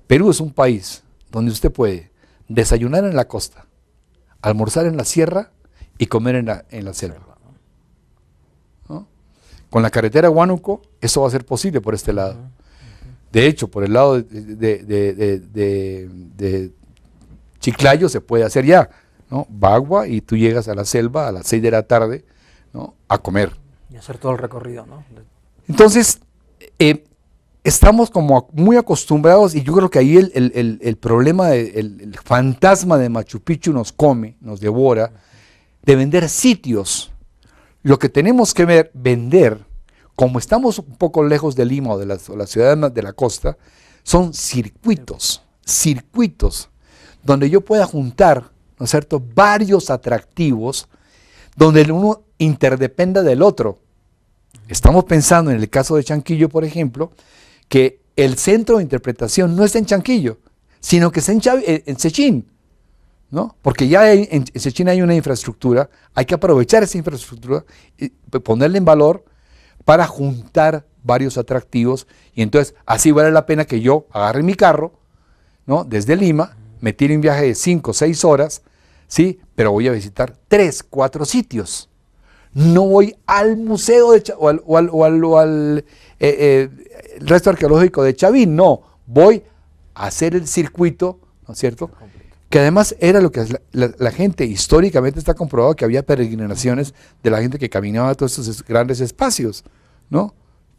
Perú es un país donde usted puede desayunar en la costa, almorzar en la sierra y comer en la selva. ¿No? Con la carretera Huánuco, eso va a ser posible por este lado. De hecho, por el lado de Chiclayo se puede hacer ya, ¿no? Bagua, y tú llegas a la selva a las 6 de la tarde, ¿no? A comer. Y hacer todo el recorrido, ¿no? Entonces, estamos como muy acostumbrados, y yo creo que ahí el problema, el fantasma de Machu Picchu nos come, nos devora, de vender sitios. Lo que tenemos que vender, como estamos un poco lejos de Lima o de las ciudades de la costa, son circuitos, donde yo pueda juntar, ¿no es cierto?, varios atractivos, donde el uno interdependa del otro. Estamos pensando en el caso de Chanquillo, por ejemplo, que el centro de interpretación no está en Chanquillo, sino que está en Sechín, ¿no? Porque ya en Sechín hay una infraestructura, hay que aprovechar esa infraestructura y ponerla en valor para juntar varios atractivos, y entonces así vale la pena que yo agarre mi carro, ¿no?, desde Lima, me tire un viaje de 5 o 6 horas, ¿sí?, pero voy a visitar 3, 4 sitios. No voy al museo o al resto arqueológico de Chavín, no, voy a hacer el circuito, ¿no es cierto?, que además era lo que la gente, históricamente está comprobado que había peregrinaciones de la gente que caminaba a todos esos grandes espacios, ¿no?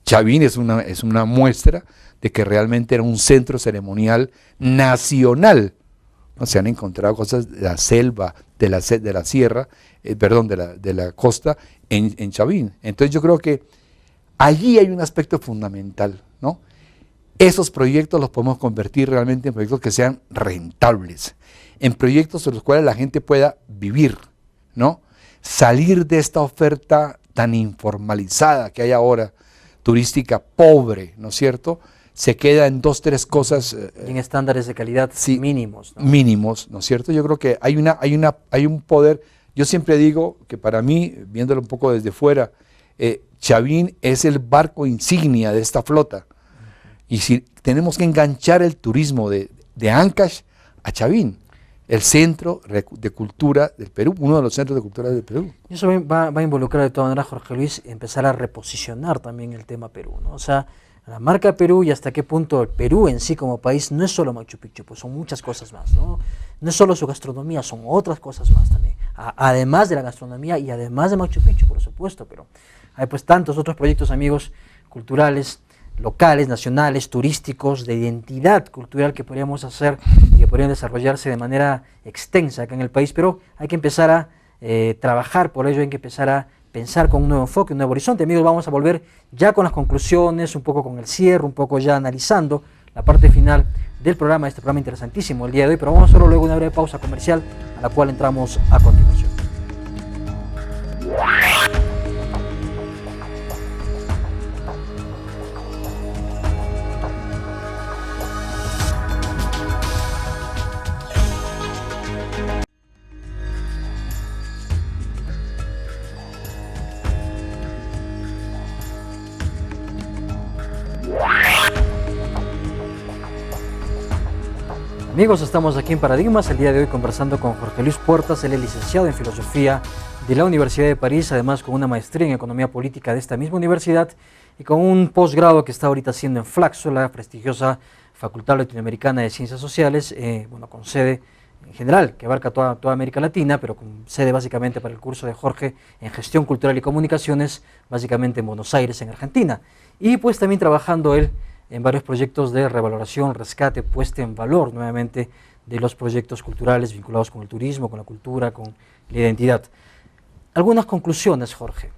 Chavín es una muestra de que realmente era un centro ceremonial nacional, ¿no? Se han encontrado cosas de la selva, de la sierra, perdón, de la costa en Chavín. Entonces yo creo que allí hay un aspecto fundamental, ¿no? Esos proyectos los podemos convertir realmente en proyectos que sean rentables, en proyectos en los cuales la gente pueda vivir, ¿no? Salir de esta oferta tan informalizada que hay ahora, turística pobre, ¿no es cierto? Se queda en 2, 3 cosas. Y en estándares de calidad mínimos, ¿no? Mínimos, ¿no es cierto? Yo creo que hay un poder. Yo siempre digo que para mí, viéndolo un poco desde fuera, Chavín es el barco insignia de esta flota. Y si tenemos que enganchar el turismo de Ancash a Chavín, el centro de cultura del Perú, uno de los centros de cultura del Perú. Y eso va a involucrar de todas maneras, Jorge Luis, empezar a reposicionar también el tema Perú, ¿no? O sea, la marca Perú y hasta qué punto el Perú en sí como país no es solo Machu Picchu, pues son muchas cosas más, ¿no? No es solo su gastronomía, son otras cosas más también. Además de la gastronomía y además de Machu Picchu, por supuesto, pero hay pues tantos otros proyectos, amigos, culturales, locales, nacionales, turísticos, de identidad cultural que podríamos hacer y que podrían desarrollarse de manera extensa acá en el país, pero hay que empezar a trabajar por ello, hay que empezar a pensar con un nuevo enfoque, un nuevo horizonte. Amigos, vamos a volver ya con las conclusiones, un poco con el cierre, un poco ya analizando la parte final del programa, este programa interesantísimo el día de hoy, pero vamos a hacerlo luego una breve pausa comercial a la cual entramos a continuación. Amigos, estamos aquí en Paradigmas, el día de hoy conversando con Jorge Luis Puertas. Él es licenciado en Filosofía de la Universidad de París, además con una maestría en Economía Política de esta misma universidad y con un posgrado que está ahorita haciendo en Flaxo, la prestigiosa Facultad Latinoamericana de Ciencias Sociales, con sede en general que abarca toda América Latina, pero con sede básicamente para el curso de Jorge en Gestión Cultural y Comunicaciones, básicamente en Buenos Aires, en Argentina. Y pues también trabajando él en varios proyectos de revaloración, rescate, puesta en valor nuevamente de los proyectos culturales vinculados con el turismo, con la cultura, con la identidad. Algunas conclusiones, Jorge,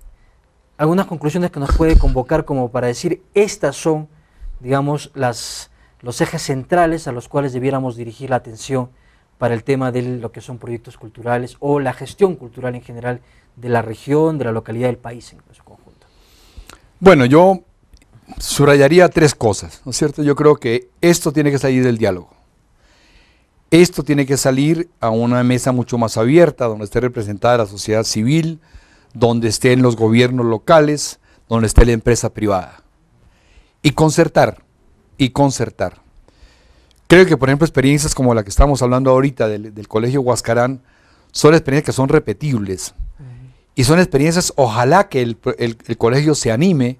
algunas conclusiones que nos puede convocar como para decir, estas son, digamos, los ejes centrales a los cuales debiéramos dirigir la atención para el tema de lo que son proyectos culturales o la gestión cultural en general de la región, de la localidad del país en su conjunto. Bueno, yo subrayaría 3 cosas, ¿no es cierto? Yo creo que esto tiene que salir del diálogo. Esto tiene que salir a una mesa mucho más abierta, donde esté representada la sociedad civil, donde estén los gobiernos locales, donde esté la empresa privada. Y concertar, Creo que, por ejemplo, experiencias como la que estamos hablando ahorita del Colegio Huascarán, son experiencias que son repetibles. Y son experiencias, ojalá que el colegio se anime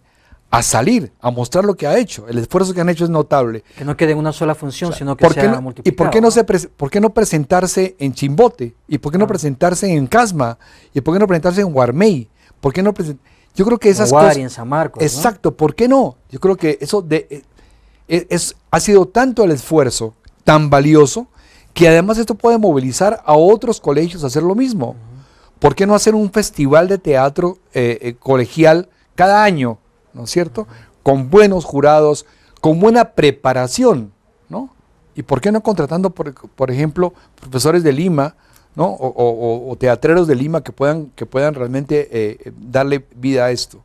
a salir, a mostrar lo que ha hecho. El esfuerzo que han hecho es notable. Que no quede en una sola función, sino que sea multiplicado. ¿Y por qué no presentarse en Chimbote? ¿Y por qué no presentarse en Casma? ¿Y por qué no presentarse en Guarmey? ¿Por qué no Yo creo que esas cosas... en San Marcos, exacto, ¿no? ¿Por qué no? Yo creo que eso ha sido tanto el esfuerzo, tan valioso, que además esto puede movilizar a otros colegios a hacer lo mismo. ¿Por qué no hacer un festival de teatro colegial cada año? ¿No es cierto? Con buenos jurados, con buena preparación, ¿no? ¿Y por qué no contratando, por ejemplo, profesores de Lima, ¿no? o teatreros de Lima que puedan realmente darle vida a esto?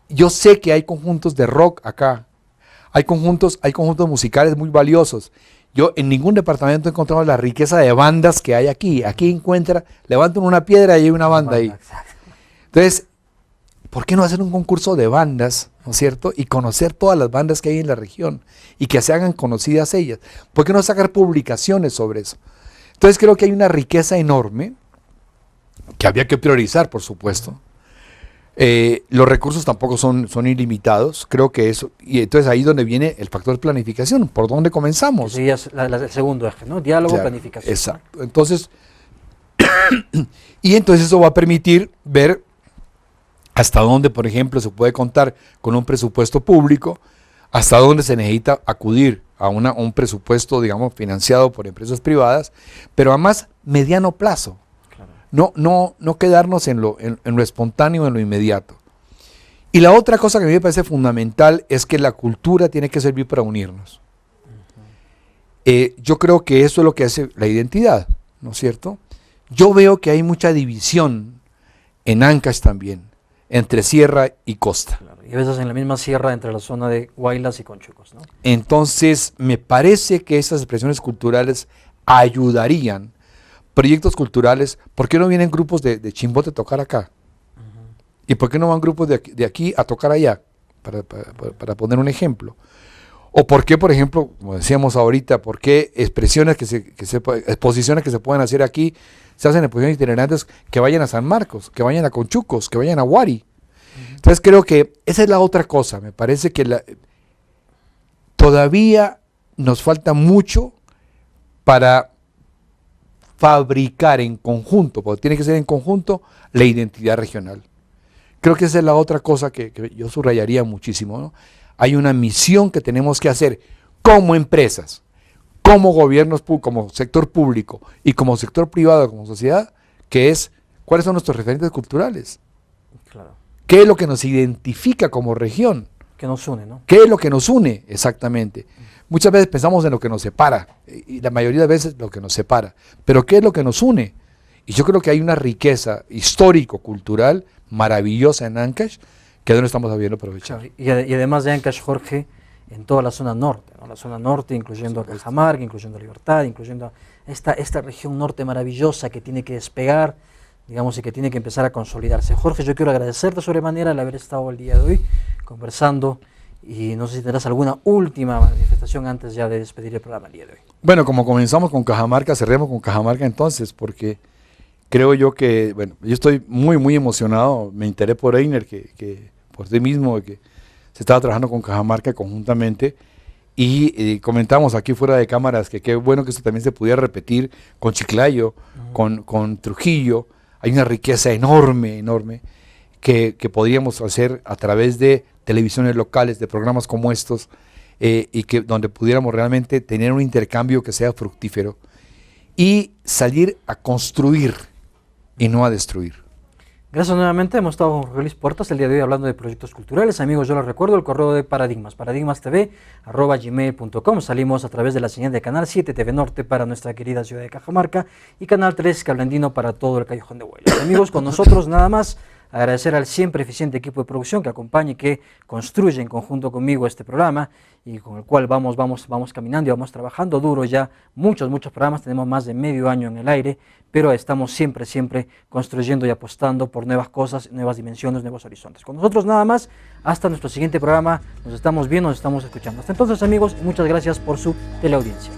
Yo sé que hay conjuntos de rock acá, hay conjuntos musicales muy valiosos. Yo en ningún departamento he encontrado la riqueza de bandas que hay aquí. Aquí levantan una piedra y hay una banda ahí. Entonces, ¿por qué no hacer un concurso de bandas, ¿no es cierto? Y conocer todas las bandas que hay en la región y que se hagan conocidas ellas. ¿Por qué no sacar publicaciones sobre eso? Entonces creo que hay una riqueza enorme que había que priorizar, por supuesto. Los recursos tampoco son ilimitados, creo que eso, y entonces ahí es donde viene el factor de planificación, ¿por dónde comenzamos? Sí, es el segundo eje, ¿no? Diálogo, planificación. Exacto, ¿no? Entonces, y entonces eso va a permitir ver hasta dónde, por ejemplo, se puede contar con un presupuesto público, hasta dónde se necesita acudir a un presupuesto, digamos, financiado por empresas privadas, pero a más mediano plazo. Claro. No quedarnos en lo espontáneo, en lo inmediato. Y la otra cosa que a mí me parece fundamental es que la cultura tiene que servir para unirnos. Yo creo que eso es lo que hace la identidad, ¿no es cierto? Yo veo que hay mucha división en Ancash también, entre sierra y costa. Claro, y a veces en la misma sierra entre la zona de Huaylas y Conchucos, ¿no? Entonces, me parece que esas expresiones culturales ayudarían, proyectos culturales. ¿Por qué no vienen grupos de Chimbote a tocar acá? ¿Y por qué no van grupos de aquí a tocar allá? Para poner un ejemplo. O por qué, por ejemplo, como decíamos ahorita, por qué exposiciones que se pueden hacer aquí, se hacen exposiciones itinerantes que vayan a San Marcos, que vayan a Conchucos, que vayan a Huari. Entonces creo que esa es la otra cosa. Me parece que todavía nos falta mucho para fabricar en conjunto, porque tiene que ser en conjunto, la identidad regional. Creo que esa es la otra cosa que yo subrayaría muchísimo, ¿no? Hay una misión que tenemos que hacer como empresas, como gobiernos, como sector público y como sector privado, como sociedad, que es cuáles son nuestros referentes culturales. Claro. ¿Qué es lo que nos identifica como región? Que nos une, ¿no? ¿Qué es lo que nos une exactamente? Muchas veces pensamos en lo que nos separa, y la mayoría de veces lo que nos separa. Pero ¿qué es lo que nos une? Y yo creo que hay una riqueza histórico-cultural maravillosa en Ancash que no estamos sabiendo aprovechar. Y además de Ancash, Jorge, en toda la zona norte, ¿no? La zona norte, incluyendo a Cajamarca, incluyendo a Libertad, incluyendo esta región norte maravillosa que tiene que despegar, digamos, y que tiene que empezar a consolidarse. Jorge, yo quiero agradecerte sobremanera el haber estado el día de hoy conversando, y no sé si tendrás alguna última manifestación antes ya de despedir el programa el día de hoy. Bueno, como comenzamos con Cajamarca, cerremos con Cajamarca entonces, porque creo yo que, bueno, yo estoy muy emocionado. Me enteré por Einer, que por ti mismo, que se estaba trabajando con Cajamarca conjuntamente, y comentamos aquí fuera de cámaras que qué bueno que esto también se pudiera repetir con Chiclayo, con Trujillo. Hay una riqueza enorme que podríamos hacer a través de televisiones locales, de programas como estos, y que donde pudiéramos realmente tener un intercambio que sea fructífero y salir a construir y no a destruir. Gracias nuevamente, hemos estado con Jorge Luis Puertas el día de hoy hablando de proyectos culturales. Amigos, yo les recuerdo el correo de Paradigmas, paradigmastv@gmail.com. Salimos a través de la señal de Canal 7 TV Norte para nuestra querida ciudad de Cajamarca y Canal 3 Cable Andino para todo el Callejón de Huaylas. Amigos, con nosotros nada más, agradecer al siempre eficiente equipo de producción que acompaña y que construye en conjunto conmigo este programa y con el cual vamos caminando y vamos trabajando duro ya muchos programas. Tenemos más de medio año en el aire, pero estamos siempre construyendo y apostando por nuevas cosas, nuevas dimensiones, nuevos horizontes. Con nosotros nada más, hasta nuestro siguiente programa. Nos estamos viendo, nos estamos escuchando. Hasta entonces, amigos, muchas gracias por su teleaudiencia.